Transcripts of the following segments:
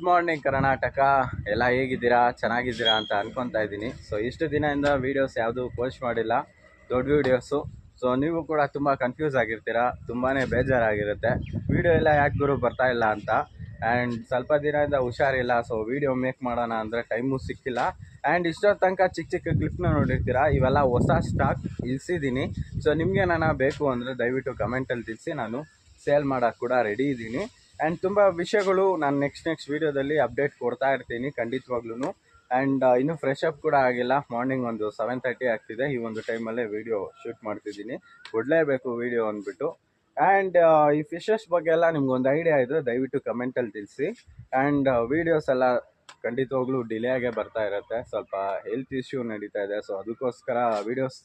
Morning Karnataka. ಎಲ್ಲ ಹೇಗಿದ್ದೀರಾ? ಚೆನ್ನಾಗಿದ್ದೀರಾ ಅಂತ ಅನ್ಕೊತಾ ಇದ್ದೀನಿ. ಸೊ ಇಷ್ಟು ದಿನದಿಂದ ವೀಡಿಯೋಸ್ ಯಾವುದು ಪೋಸ್ಟ್ ಮಾಡಿಲ್ಲ, ದೊಡ್ಡ ವೀಡಿಯೋಸು. ಸೊ ನೀವು ಕೂಡ ತುಂಬ ಕನ್ಫ್ಯೂಸ್ ಆಗಿರ್ತೀರಾ, ತುಂಬಾ ಬೇಜಾರಾಗಿರುತ್ತೆ ವೀಡಿಯೋ ಎಲ್ಲ ಯಾಕೆ ಗುರು ಬರ್ತಾ ಇಲ್ಲ ಅಂತ. ಆ್ಯಂಡ್ ಸ್ವಲ್ಪ ದಿನದಿಂದ ಹುಷಾರಿಲ್ಲ, ಸೊ ವೀಡಿಯೋ ಮೇಕ್ ಮಾಡೋಣ ಅಂದರೆ ಟೈಮು ಸಿಕ್ಕಿಲ್ಲ. ಆ್ಯಂಡ್ ಇಷ್ಟೊತ್ತು ತನಕ ಚಿಕ್ಕ ಚಿಕ್ಕ ಕ್ಲಿಪ್ನ ನೋಡಿರ್ತೀರಾ, ಇವೆಲ್ಲ ಹೊಸ ಸ್ಟಾಕ್ ಇಳಿಸಿದ್ದೀನಿ. ಸೊ ನಿಮಗೆ ನಾನು ಬೇಕು ಅಂದರೆ ದಯವಿಟ್ಟು ಕಮೆಂಟಲ್ಲಿ ತಿಳಿಸಿ, ನಾನು ಸೇಲ್ ಮಾಡೋಕ್ಕೆ ಕೂಡ ರೆಡಿ ಇದ್ದೀನಿ. ಆ್ಯಂಡ್ ತುಂಬ ವಿಷಯಗಳು ನಾನು ನೆಕ್ಸ್ಟ್ ವೀಡಿಯೋದಲ್ಲಿ ಅಪ್ಡೇಟ್ ಕೊಡ್ತಾ ಇರ್ತೀನಿ ಖಂಡಿತವಾಗ್ಲೂ. ಆ್ಯಂಡ್ ಇನ್ನೂ ಫ್ರೆಶ್ ಅಪ್ ಕೂಡ ಆಗಿಲ್ಲ. ಮಾರ್ನಿಂಗ್ ಒಂದು 7:30 ಆಗ್ತಿದೆ. ಈ ಒಂದು ಟೈಮಲ್ಲೇ ವೀಡಿಯೋ ಶೂಟ್ ಮಾಡ್ತಿದ್ದೀನಿ, ಕೊಡಲೇಬೇಕು ವೀಡಿಯೋ ಅಂದ್ಬಿಟ್ಟು. ಆ್ಯಂಡ್ ಈ ಫಿಶಸ್ ಬಗ್ಗೆ ಎಲ್ಲ ನಿಮ್ಗೊಂದು ಐಡಿಯಾ ಇದ್ದರೆ ದಯವಿಟ್ಟು ಕಮೆಂಟಲ್ಲಿ ತಿಳಿಸಿ. ಆ್ಯಂಡ್ ವೀಡಿಯೋಸ್ ಎಲ್ಲ ಖಂಡಿತವಾಗ್ಲೂ ಡಿಲೇ ಆಗೇ ಬರ್ತಾ ಇರುತ್ತೆ, ಸ್ವಲ್ಪ ಹೆಲ್ತ್ ಇಶ್ಯೂ ನಡೀತಾ ಇದೆ. ಸೊ ಅದಕ್ಕೋಸ್ಕರ ವೀಡಿಯೋಸ್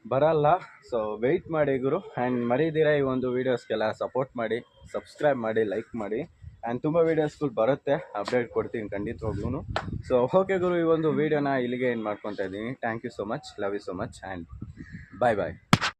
ಬರಲ್ಲ. ಸೊ ವೆಯ್ಟ್ ಮಾಡಿ ಗುರು. ಆ್ಯಂಡ್ ಮರೀದಿರ ಈ ಒಂದು ವೀಡಿಯೋಸ್ಗೆಲ್ಲ ಸಪೋರ್ಟ್ ಮಾಡಿ, ಸಬ್ಸ್ಕ್ರೈಬ್ ಮಾಡಿ, ಲೈಕ್ ಮಾಡಿ. ಆ್ಯಂಡ್ ತುಂಬ ವೀಡಿಯೋಸ್ಗಳು ಬರುತ್ತೆ, ಅಪ್ಡೇಟ್ ಕೊಡ್ತೀನಿ ಖಂಡಿತವಾಗ್ಲೂ. ಸೊ ಓಕೆ ಗುರು, ಈ ಒಂದು ವೀಡಿಯೋನ ಇಲ್ಲಿಗೆ ಏನು ಮಾಡ್ಕೊತಾ ಇದ್ದೀನಿ. Thank you so much, love you so much, and bye bye.